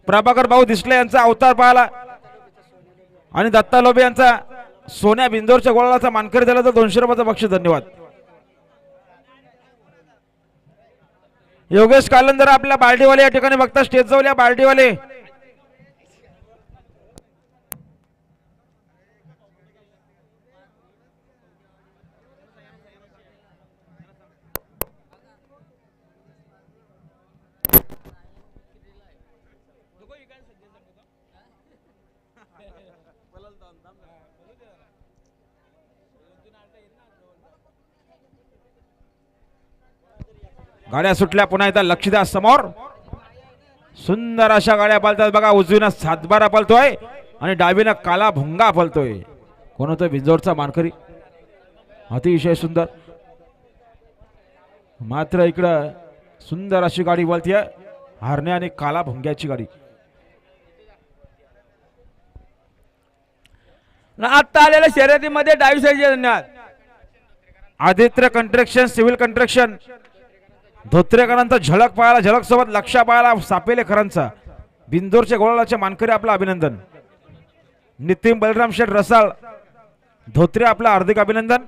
प्रभाकर भाऊ दिसले यांचा अवतार पाहिला आणि दत्ता लोबे यांचा सोन्या बिंदोरच्या गोळाचा मानकरी झाला तर 200 रुपयाचं बक्षीस. धन्यवाद. योगेश कालंदर आपल्या बार्डीवाले या ठिकाणी बघता स्टेज जवळ या बार्डीवाले. गाड्या सुटल्या पुन्हा एकदा लक्ष द्या समोर. सुंदर अशा गाड्या पळतात बघा. उजवीनं सातबारा पळतोय आणि डावीनं काला भुंगा पळतोय. कोण होतं बिंजोरचा मानकरी. अतिशय सुंदर. मात्र इकडं सुंदर अशी गाडी पळतीये हरणे आणि काला भुंग्याची गाडी. आता आलेल्या शर्यतीमध्ये डावी साईडचे धन्यवाद. आदित्य कंस्ट्रक्शन सिव्हिल कंस्ट्रक्शन धोत्रेकरांचा झलक पाहायला झलक सोबत लक्षा पाहायला सापेलेकरांचा बिंदोरच्या गोळाचे मानकरी आपलं अभिनंदन. नितीन बलराम शेठ रसाळ धोत्रे आपलं हार्दिक अभिनंदन.